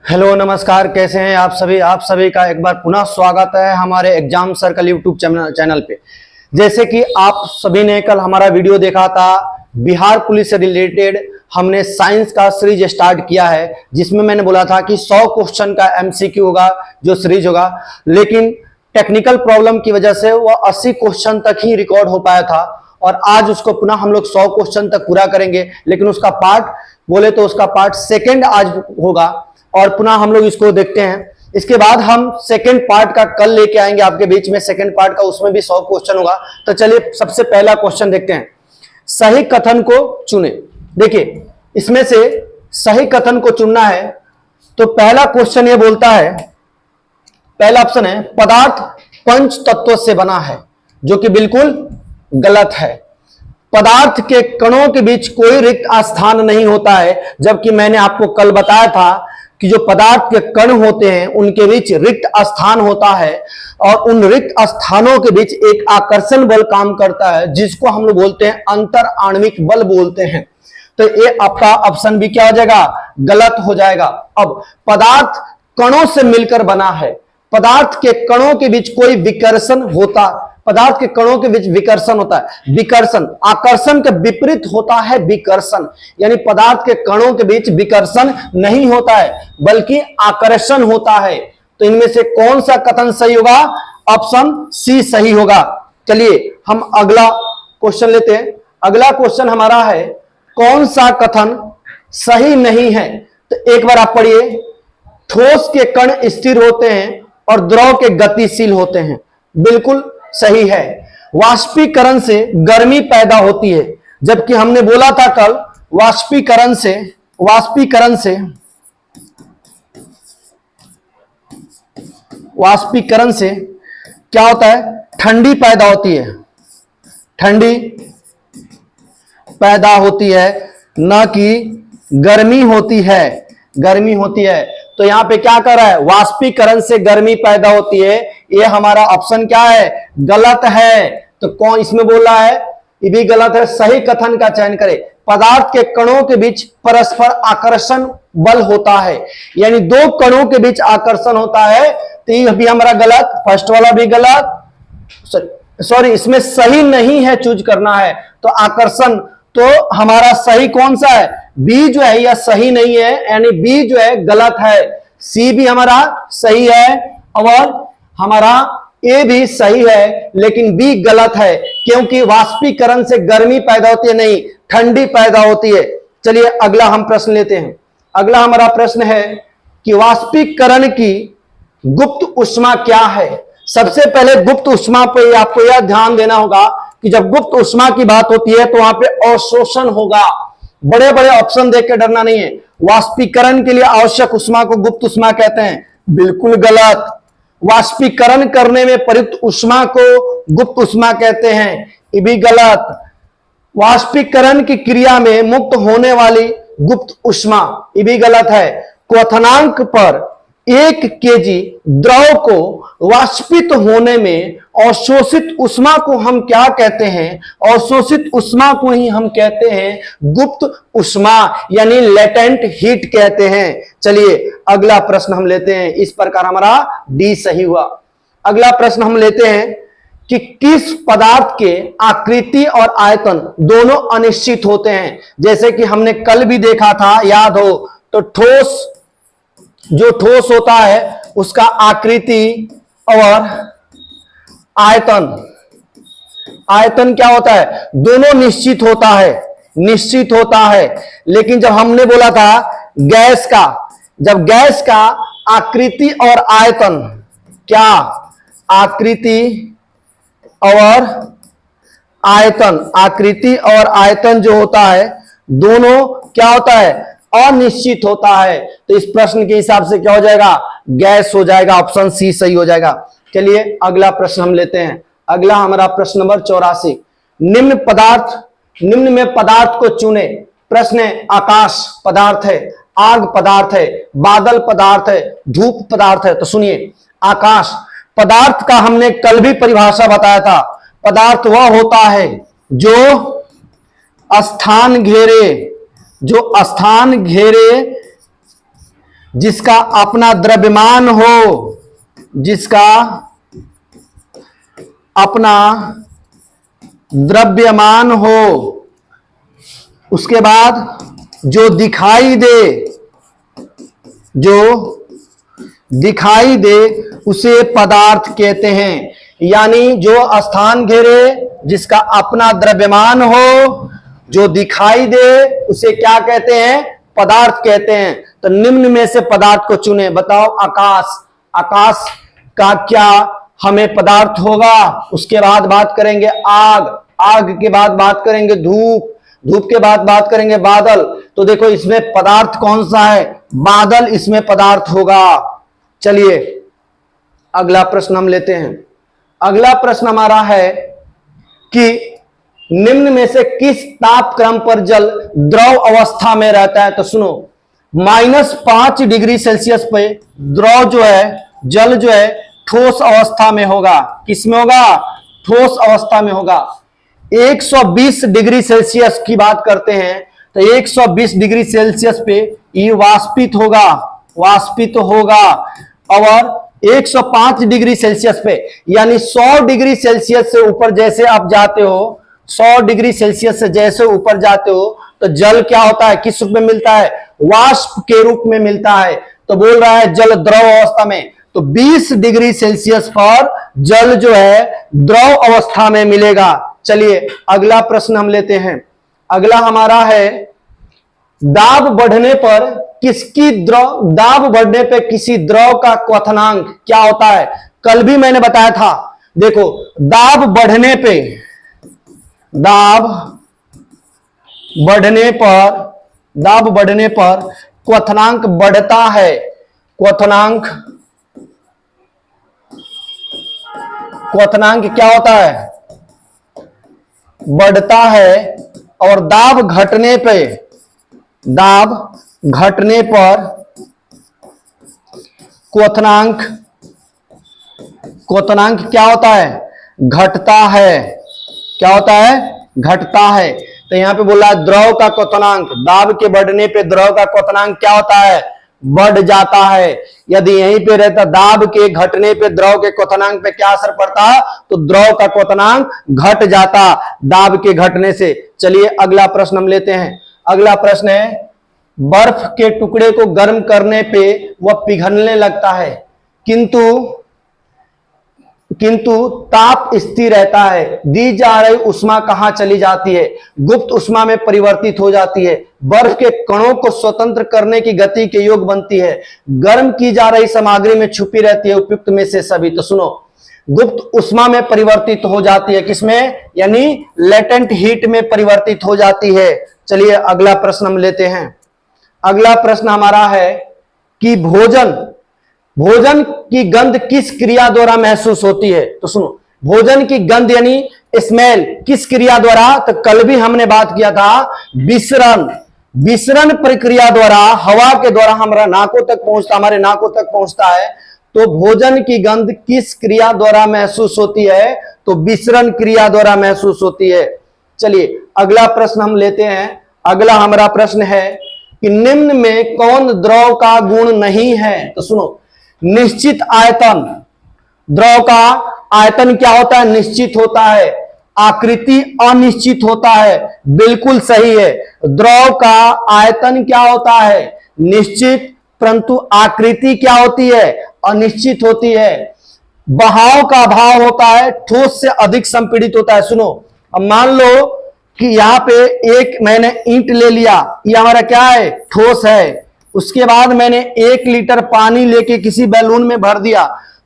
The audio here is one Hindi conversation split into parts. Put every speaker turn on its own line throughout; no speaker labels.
हेलो नमस्कार, कैसे हैं आप सभी का एक बार पुनः स्वागत है हमारे एग्जाम सर्कल यूट्यूब चैनल पे। जैसे कि आप सभी ने कल हमारा वीडियो देखा था, बिहार पुलिस से रिलेटेड हमने साइंस का सीरीज स्टार्ट किया है, जिसमें मैंने बोला था कि 100 क्वेश्चन का एमसीक्यू होगा जो सीरीज होगा, लेकिन टेक्निकल प्रॉब्लम की वजह से वह 80 क्वेश्चन तक ही रिकॉर्ड हो पाया था और आज उसको पुनः हम लोग 100 क्वेश्चन तक पूरा करेंगे। लेकिन उसका पार्ट बोले तो उसका पार्ट सेकेंड आज होगा और पुनः हम लोग इसको देखते हैं। इसके बाद हम सेकंड पार्ट का कल लेके आएंगे आपके बीच में, सेकंड पार्ट का, उसमें भी 100 क्वेश्चन होगा। तो चलिए सबसे पहला क्वेश्चन देखते हैं, सही कथन को चुने। देखिए इसमें से सही कथन को चुनना है तो पहला क्वेश्चन ये बोलता है, पहला ऑप्शन है पदार्थ पंच तत्वों से बना है, जो कि बिल्कुल गलत है। पदार्थ के कणों के बीच कोई रिक्त स्थान नहीं होता है, जबकि मैंने आपको कल बताया था कि जो पदार्थ के कण होते हैं उनके बीच रिक्त स्थान होता है और उन रिक्त स्थानों के बीच एक आकर्षण बल काम करता है, जिसको हम लोग बोलते हैं अंतर आणविक बल बोलते हैं। तो ये आपका ऑप्शन भी क्या हो जाएगा, गलत हो जाएगा। अब पदार्थ कणों से मिलकर बना है, पदार्थ के कणों के बीच कोई विकर्षण होता, पदार्थ के कणों के बीच विकर्षण होता है। विकर्षण आकर्षण के विपरीत होता है विकर्षण, यानी पदार्थ के कणों के बीच विकर्षण नहीं होता है बल्कि आकर्षण होता है। तो इनमें से कौन सा कथन सही होगा, ऑप्शन सी सही होगा। चलिए हम अगला क्वेश्चन लेते हैं। अगला क्वेश्चन हमारा है, कौन सा कथन सही नहीं है। तो एक बार आप पढ़िए, ठोस के कण स्थिर होते हैं और द्रव के गतिशील होते हैं, बिल्कुल सही है। वाष्पीकरण से गर्मी पैदा होती है, जबकि हमने बोला था कल वाष्पीकरण से क्या होता है, ठंडी पैदा होती है, ठंडी पैदा होती है, न कि गर्मी होती है, गर्मी होती है। तो यहां पे क्या कर रहा है, वाष्पीकरण से गर्मी पैदा होती है, ये हमारा ऑप्शन क्या है, गलत है। तो कौन इसमें बोल रहा है, ये भी गलत है। सही कथन का चयन करें। पदार्थ के कणों के बीच परस्पर आकर्षण बल होता है, यानी दो कणों के बीच आकर्षण होता है, तो ये भी हमारा गलत, फर्स्ट वाला भी गलत, सॉरी इसमें सही नहीं है, चूज करना है। तो आकर्षण, तो हमारा सही कौन सा है, बी जो है यह सही नहीं है, यानी बी जो है गलत है। सी भी हमारा सही है और हमारा ए भी सही है, लेकिन बी गलत है, क्योंकि वाष्पीकरण से गर्मी पैदा होती है, नहीं ठंडी पैदा होती है। चलिए अगला हम प्रश्न लेते हैं। अगला हमारा प्रश्न है कि वाष्पीकरण की गुप्त ऊष्मा क्या है। सबसे पहले गुप्त ऊष्मा पे आपको यह ध्यान देना होगा कि जब गुप्त ऊष्मा की बात होती है तो वहां पे अवशोषण होगा। बड़े बड़े ऑप्शन देख के डरना नहीं है। वाष्पीकरण के लिए आवश्यक ऊष्मा को गुप्त ऊष्मा कहते हैं, बिल्कुल गलत। वाष्पीकरण करने में प्रयुक्त ऊष्मा को गुप्त ऊष्मा कहते हैं, ये भी गलत। वाष्पीकरण की क्रिया में मुक्त होने वाली गुप्त ऊष्मा, ये भी गलत है। क्वथनांक पर 1 केजी द्रव को वाष्पित होने में अवशोषित ऊष्मा को हम क्या कहते हैं, अवशोषित ऊष्मा को ही हम कहते हैं गुप्त ऊष्मा, यानी लेटेंट हीट कहते हैं। चलिए अगला प्रश्न हम लेते हैं। इस प्रकार हमारा डी सही हुआ। अगला प्रश्न हम लेते हैं कि किस पदार्थ के आकृति और आयतन दोनों अनिश्चित होते हैं। जैसे कि हमने कल भी देखा था, याद हो तो ठोस, जो ठोस होता है उसका आकृति और आयतन, आयतन क्या होता है, दोनों निश्चित होता है, निश्चित होता है। लेकिन जब हमने बोला था गैस का, जब गैस का आकृति और आयतन, क्या आकृति और आयतन, आकृति और आयतन जो होता है दोनों क्या होता है, अनिश्चित होता है। तो इस प्रश्न के हिसाब से क्या हो जाएगा, गैस हो जाएगा, ऑप्शन सी सही हो जाएगा। चलिए अगला प्रश्न हम लेते हैं। अगला हमारा प्रश्न नंबर 84, निम्न में पदार्थ को चुने। प्रश्न है, आकाश पदार्थ है, आग पदार्थ है, बादल पदार्थ है, धूप पदार्थ है। तो सुनिए, आकाश पदार्थ का हमने कल भी परिभाषा बताया था। पदार्थ वह होता है जो स्थान घेरे जिसका अपना द्रव्यमान हो, जिसका अपना द्रव्यमान हो, उसके बाद जो दिखाई दे, जो दिखाई दे उसे पदार्थ कहते हैं। यानी जो स्थान घेरे, जिसका अपना द्रव्यमान हो, जो दिखाई दे, उसे क्या कहते हैं? पदार्थ कहते हैं। तो निम्न में से पदार्थ को चुने। बताओ आकाश, आकाश का क्या हमें पदार्थ होगा? उसके बाद बात करेंगे आग, आग के बाद बात करेंगे धूप, धूप के बाद बात करेंगे बादल। तो देखो इसमें पदार्थ कौन सा है? बादल इसमें पदार्थ होगा। चलिए अगला प्रश्न हम लेते हैं। अगला प्रश्न हमारा है कि निम्न में से किस तापक्रम पर जल द्रव अवस्था में रहता है? तो सुनो, -5 डिग्री सेल्सियस पे द्रव जो है, जल जो है ठोस अवस्था में होगा। किस में होगा? ठोस अवस्था में होगा। 120 डिग्री सेल्सियस की बात करते हैं तो 120 डिग्री सेल्सियस पे ये वाष्पित होगा, वाष्पित होगा। और 105 डिग्री सेल्सियस पे, यानी 100 डिग्री सेल्सियस से ऊपर जैसे आप जाते हो, 100 डिग्री सेल्सियस से जैसे ऊपर जाते हो तो जल क्या होता है? किस रूप में मिलता है? वाष्प के रूप में मिलता है। तो बोल रहा है जल द्रव अवस्था में। तो 20 डिग्री सेल्सियस पर जल जो है द्रव अवस्था में मिलेगा। चलिए अगला प्रश्न हम लेते हैं। अगला हमारा है दाब बढ़ने पर किसकी द्रव, दाब बढ़ने पर किसी द्रव का क्वथनांक क्या होता है? कल भी मैंने बताया था। देखो दाब बढ़ने पे, दाब बढ़ने पर, दाब बढ़ने पर क्वथनांक बढ़ता है। क्वथनांक, क्वथनांक क्या होता है? बढ़ता है। और दाब घटने पे, दाब घटने पर क्वथनांक, क्वथनांक क्या होता है? घटता है। क्या होता है? घटता है। तो यहां पे बोला द्रव का क्वथनांक, दाब के बढ़ने पे द्रव का क्वथनांक क्या होता है? बढ़ जाता है। यदि यहीं पे रहता दाब के घटने पे द्रव के क्वथनांक पे क्या असर पड़ता? तो द्रव का क्वथनांक घट जाता दाब के घटने से। चलिए अगला प्रश्न हम लेते हैं। अगला प्रश्न है बर्फ के टुकड़े को गर्म करने पे वह पिघलने लगता है, किंतु ताप स्थिर रहता है। दी जा रही उष्मा कहां चली जाती है? गुप्त उष्मा में परिवर्तित हो जाती है। बर्फ के कणों को स्वतंत्र करने की गति के योग बनती है। गर्म की जा रही सामग्री में छुपी रहती है उपयुक्त में से सभी। तो सुनो, गुप्त उष्मा में परिवर्तित हो जाती है। किसमें? यानी लेटेंट हीट में परिवर्तित हो जाती है। चलिए अगला प्रश्न हम लेते हैं। अगला प्रश्न हमारा है कि भोजन की गंध किस क्रिया द्वारा महसूस होती है? तो सुनो, भोजन की गंध यानी स्मेल किस क्रिया द्वारा? तो कल भी हमने बात किया था विसरण, विसरण प्रक्रिया द्वारा, हवा के द्वारा हमारे नाकों तक पहुंचता है। तो भोजन की गंध किस क्रिया द्वारा महसूस होती है? तो विसरण क्रिया द्वारा महसूस होती है। चलिए अगला प्रश्न हम लेते हैं। अगला हमारा प्रश्न है कि निम्न में कौन द्रव का गुण नहीं है? तो सुनो, निश्चित आयतन, द्रव का आयतन क्या होता है? निश्चित होता है। आकृति अनिश्चित होता है। बिल्कुल सही है। द्रव का आयतन क्या होता है? निश्चित, परंतु आकृति क्या होती है? अनिश्चित होती है। बहाव का अभाव होता है, ठोस से अधिक संपीड़ित होता है। सुनो, अब मान लो कि यहां पे एक मैंने ईंट ले लिया, ये हमारा क्या है? ठोस है। उसके बाद मैंने 1 लीटर पानी लेके किसी बैलून में भर दिया,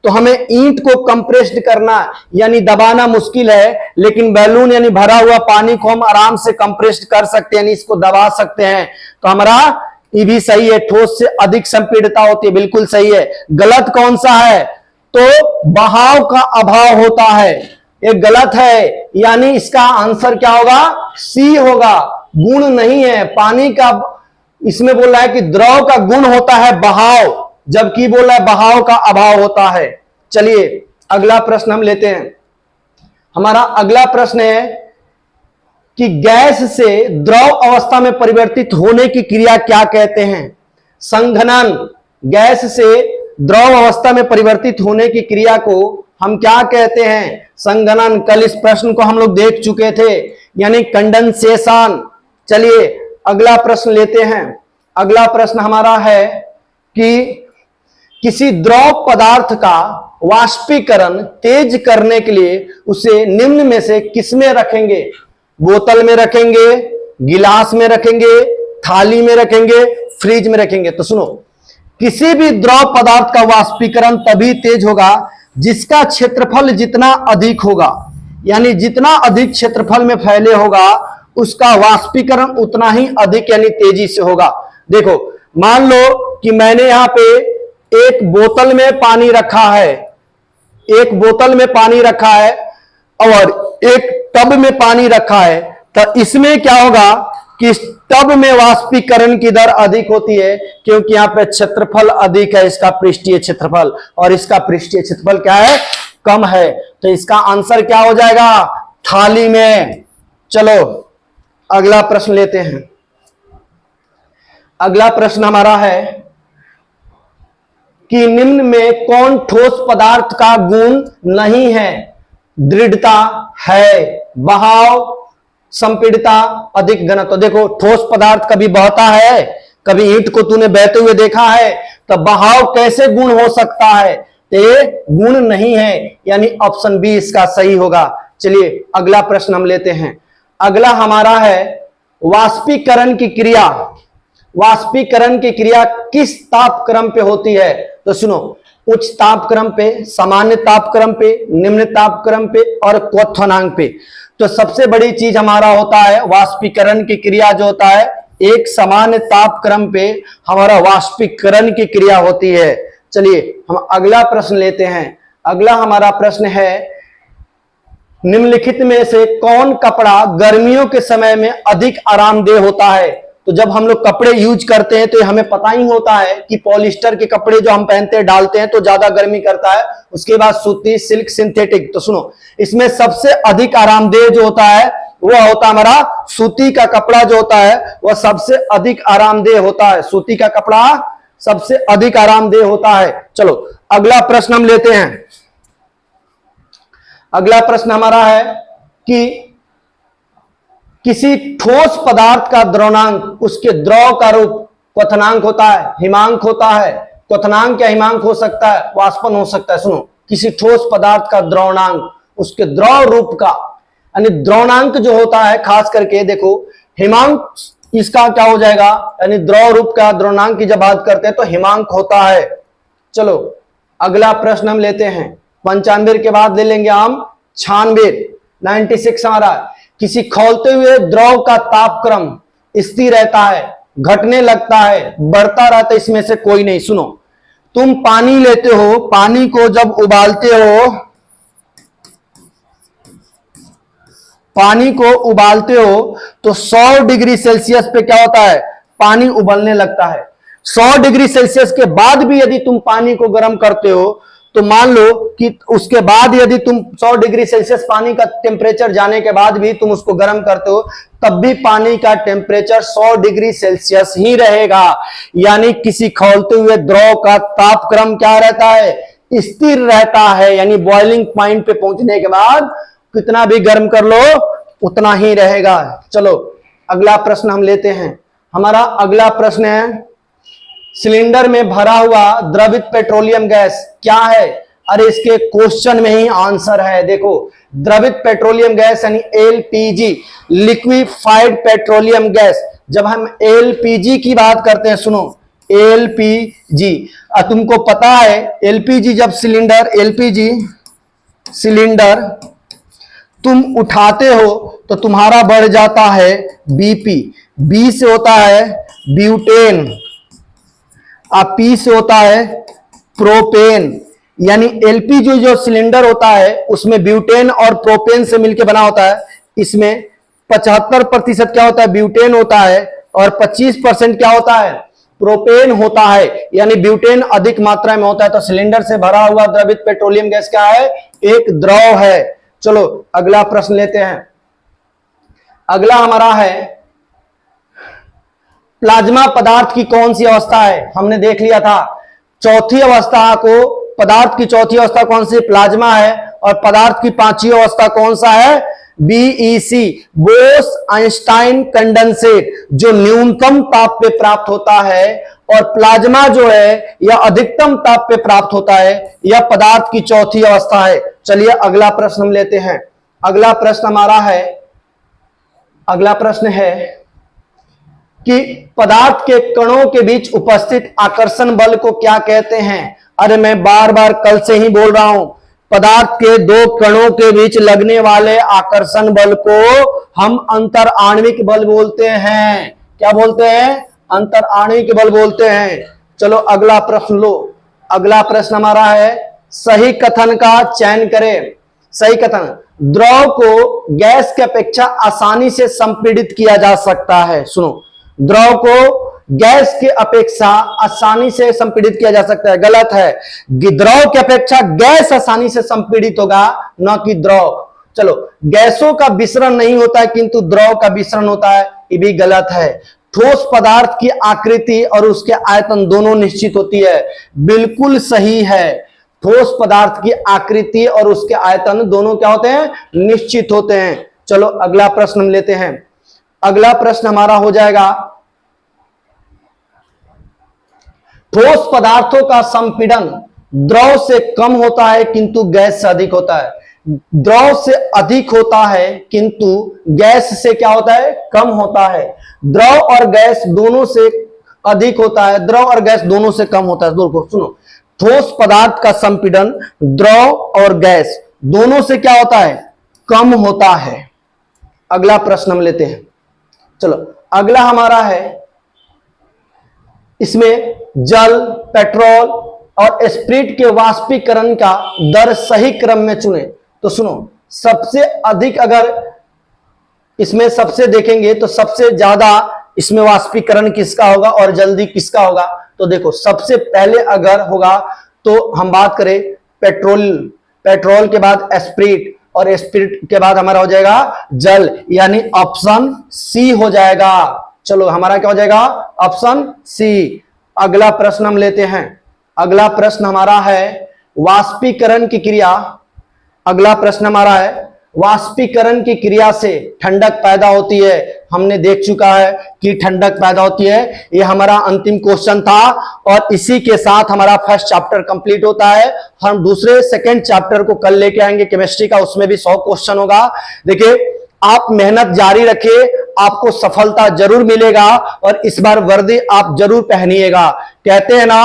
तो हमें ईंट को कंप्रेस्ड करना यानी दबाना मुश्किल है, लेकिन बैलून यानी भरा हुआ पानी को हम आराम से कंप्रेस्ड कर सकते हैं, यानी इसको दबा सकते हैं। तो हमारा ये भी सही है, ठोस से अधिक संपीड़ितता होती है। बिल्कुल सही है। गलत कौन सा है? तो बहाव का अभाव होता है, ये गलत है। यानी इसका आंसर क्या होगा? सी होगा। गुण नहीं है पानी का। इसमें बोल रहा है कि द्रव का गुण होता है बहाव, जबकि बोल रहा है बहाव का अभाव होता है। चलिए अगला प्रश्न हम लेते हैं। हमारा अगला प्रश्न है कि गैस से द्रव अवस्था में परिवर्तित होने की क्रिया क्या कहते हैं? संघनन, गैस से द्रव अवस्था में परिवर्तित होने की क्रिया को हम क्या कहते हैं? संघनन। कल इस प्रश्न को हम लोग देख चुके थे, यानी कंडेंसेशन। चलिए अगला प्रश्न लेते हैं। अगला प्रश्न हमारा है कि किसी द्रव पदार्थ का वाष्पीकरण तेज करने के लिए उसे निम्न में से किसमें रखेंगे? बोतल में रखेंगे, गिलास में रखेंगे, थाली में रखेंगे, फ्रिज में रखेंगे? तो सुनो, किसी भी द्रव पदार्थ का वाष्पीकरण तभी तेज होगा जिसका क्षेत्रफल जितना अधिक होगा, यानी जितना अधिक क्षेत्रफल में फैले होगा उसका वाष्पीकरण उतना ही अधिक यानी तेजी से होगा। देखो, मान लो कि मैंने यहां पे एक बोतल में पानी रखा है, एक बोतल में पानी रखा है और एक टब में पानी रखा है, तो इसमें क्या होगा कि इस टब में वाष्पीकरण की दर अधिक होती है क्योंकि यहां पे क्षेत्रफल अधिक है, इसका पृष्ठीय क्षेत्रफल, और इसका पृष्ठीय क्षेत्रफल क्या है? कम है। तो इसका आंसर क्या हो जाएगा? थाली में। चलो अगला प्रश्न लेते हैं। अगला प्रश्न हमारा है कि निम्न में कौन ठोस पदार्थ का गुण नहीं है? दृढ़ता है, बहाव, संपीड़ितता, अधिक घनत्व। देखो, ठोस पदार्थ कभी बहता है? कभी ईंट को तूने बहते हुए देखा है? तो बहाव कैसे गुण हो सकता है? तो ये गुण नहीं है, यानी ऑप्शन बी इसका सही होगा। चलिए अगला प्रश्न हम लेते हैं। अगला हमारा है वाष्पीकरण की क्रिया। वाष्पीकरण की क्रिया किस तापक्रम पे होती है? तो सुनो, उच्च तापक्रम पे, सामान्य तापक्रम पे, निम्न तापक्रम पे और क्वथनांक पे। तो सबसे बड़ी चीज हमारा होता है वाष्पीकरण की क्रिया जो होता है, एक सामान्य तापक्रम पे हमारा वाष्पीकरण की क्रिया होती है। चलिए हम अगला प्रश्न लेते हैं। अगला हमारा प्रश्न है, निम्नलिखित में से कौन कपड़ा गर्मियों के समय में अधिक आरामदेह होता है? तो जब हम लोग कपड़े यूज करते हैं तो हमें पता ही होता है कि पॉलिस्टर के कपड़े जो हम पहनते हैं, डालते हैं तो ज्यादा गर्मी करता है। उसके बाद सूती, सिल्क, सिंथेटिक। तो सुनो, इसमें सबसे अधिक आरामदेह जो होता है वह होता है हमारा सूती का कपड़ा जो होता है वह सबसे अधिक आरामदेह होता है। सूती का कपड़ा सबसे अधिक आरामदेह होता है। चलो अगला प्रश्न हम लेते हैं। अगला प्रश्न हमारा है कि किसी ठोस पदार्थ का द्रवणांक उसके द्रव का रूप क्वथनांक होता है, हिमांक होता है। क्वथनांक या हिमांक हो सकता है, वाष्पन हो सकता है। सुनो, किसी ठोस पदार्थ का द्रवणांक उसके द्रव रूप का, यानी द्रवणांक जो होता है, खास करके देखो हिमांक इसका क्या हो जाएगा, यानी द्रव रूप का द्रवणांक की जब बात करते हैं तो हिमांक होता है। चलो अगला प्रश्न हम लेते हैं। 95 के बाद ले लेंगे हम 96। 96 हमारा, किसी खौलते हुए द्रव का तापक्रम स्थिर रहता है, घटने लगता है, बढ़ता रहता है, इसमें से कोई नहीं। सुनो, तुम पानी लेते हो, पानी को जब उबालते हो, पानी को उबालते हो तो 100 डिग्री सेल्सियस पे क्या होता है? पानी उबलने लगता है। 100 डिग्री सेल्सियस के बाद भी यदि तुम पानी को गर्म करते हो तो मान लो कि उसके बाद यदि तुम 100 डिग्री सेल्सियस पानी का टेम्परेचर जाने के बाद भी तुम उसको गर्म करते हो, तब भी पानी का टेम्परेचर 100 डिग्री सेल्सियस ही रहेगा। यानी किसी खौलते हुए द्रव का तापक्रम क्या रहता है? स्थिर रहता है, यानी बॉइलिंग पॉइंट पे पहुंचने के बाद कितना भी गर्म कर लो उतना ही रहेगा। चलो अगला प्रश्न हम लेते हैं। हमारा अगला प्रश्न है, सिलेंडर में भरा हुआ द्रवित पेट्रोलियम गैस क्या है? अरे इसके क्वेश्चन में ही आंसर है। देखो, द्रवित पेट्रोलियम गैस यानी एलपीजी, लिक्विफाइड पेट्रोलियम गैस। जब हम एलपीजी की बात करते हैं, सुनो एलपीजी, तुमको पता है एलपीजी जब सिलेंडर, एलपीजी सिलेंडर तुम उठाते हो तो तुम्हारा बढ़ जाता है बीपी। बी से होता है ब्यूटेन, पी से होता है प्रोपेन। यानी एलपीजी जो सिलेंडर होता है उसमें ब्यूटेन और प्रोपेन से मिलकर बना होता है। इसमें 75% क्या होता है? ब्यूटेन होता है और 25% क्या होता है? प्रोपेन होता है। यानी ब्यूटेन अधिक मात्रा में होता है। तो सिलेंडर से भरा हुआ द्रवित पेट्रोलियम गैस क्या है? एक द्रव है। चलो अगला प्रश्न लेते हैं। अगला हमारा है, प्लाज्मा पदार्थ की कौन सी अवस्था है? हमने देख लिया था चौथी अवस्था को, पदार्थ की चौथी अवस्था कौन सी? प्लाज्मा है। और पदार्थ की पांचवी अवस्था कौन सा है? बीईसी, बोस आइंस्टाइन कंडेंसेट, जो न्यूनतम ताप पे प्राप्त होता है। और प्लाज्मा जो है यह अधिकतम ताप पे प्राप्त होता है। यह पदार्थ की चौथी अवस्था है। चलिए अगला प्रश्न हम लेते हैं। अगला प्रश्न हमारा है, अगला प्रश्न है कि पदार्थ के कणों के बीच उपस्थित आकर्षण बल को क्या कहते हैं? अरे मैं बार बार कल से ही बोल रहा हूं, पदार्थ के दो कणों के बीच लगने वाले आकर्षण बल को हम अंतर आणविक बल बोलते हैं। क्या बोलते हैं? अंतर आणविक बल बोलते हैं। चलो अगला प्रश्न लो। अगला प्रश्न हमारा है, सही कथन का चयन करें। सही कथन, द्रव को गैस की अपेक्षा आसानी से संपीड़ित किया जा सकता है। सुनो, द्रव को गैस की अपेक्षा आसानी से संपीड़ित किया जा सकता है। गलत है। द्रव की अपेक्षा गैस आसानी से संपीड़ित होगा, न कि द्रव। चलो, गैसों का विसरण नहीं होता है किंतु द्रव का विसरण होता है, ये भी गलत है। ठोस पदार्थ की आकृति और उसके आयतन दोनों निश्चित होती है, बिल्कुल सही है। ठोस पदार्थ की आकृति और उसके आयतन दोनों क्या होते हैं? निश्चित होते हैं। चलो अगला प्रश्न हम लेते हैं। अगला प्रश्न हमारा हो जाएगा, ठोस पदार्थों का संपीड़न द्रव से कम होता है किंतु गैस से अधिक होता है। द्रव से अधिक होता है किंतु गैस से क्या होता है? कम होता है। द्रव और गैस दोनों से अधिक होता है, द्रव और गैस दोनों से कम होता है। दोनों सुनो, ठोस पदार्थ का संपीड़न द्रव और गैस दोनों से क्या होता है? कम होता है। अगला प्रश्न हम लेते हैं। चलो अगला हमारा है, इसमें जल, पेट्रोल और स्प्रिट के वाष्पीकरण का दर सही क्रम में चुने। तो सुनो, सबसे अधिक अगर इसमें सबसे देखेंगे तो सबसे ज्यादा इसमें वाष्पीकरण किसका होगा और जल्दी किसका होगा? तो देखो, सबसे पहले अगर होगा तो हम बात करें पेट्रोल, पेट्रोल के बाद स्प्रिट और स्प्रिट के बाद हमारा हो जाएगा जल, यानी ऑप्शन सी हो जाएगा। चलो हमारा क्या हो जाएगा? Option C. अगला प्रश्न हम लेते हैं। अगला प्रश्न हमारा है वाष्पीकरण की क्रिया। अगला प्रश्न हमारा है वाष्पीकरण की क्रिया से ठंडक पैदा होती है। हमने देख चुका है कि ठंडक पैदा होती है, ये हमारा अंतिम क्वेश्चन था और इसी के साथ हमारा फर्स्ट चैप्टर कंप्लीट होता है। हम दूसरे सेकंड चैप्टर को कल लेके आएंगे केमिस्ट्री का, उसमें भी 100 क्वेश्चन होगा। देखिए, आप मेहनत जारी रखिए, आपको सफलता जरूर मिलेगा और इस बार वर्दी आप जरूर पहनिएगा। कहते हैं ना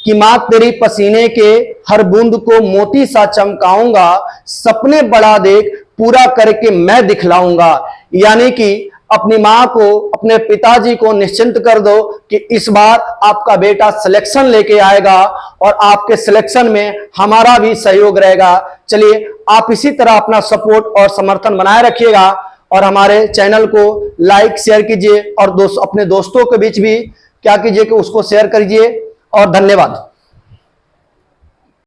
कि मां तेरी पसीने के हर बूंद को मोती सा चमकाऊंगा, सपने बड़ा देख पूरा करके मैं दिखलाऊंगा। यानी कि अपनी मां को, अपने पिताजी को निश्चिंत कर दो कि इस बार आपका बेटा सिलेक्शन लेके आएगा और आपके सिलेक्शन में हमारा भी सहयोग रहेगा। चलिए, आप इसी तरह अपना सपोर्ट और समर्थन बनाए रखिएगा और हमारे चैनल को लाइक शेयर कीजिए और अपने दोस्तों के बीच भी क्या कीजिए कि उसको शेयर करिए। और धन्यवाद।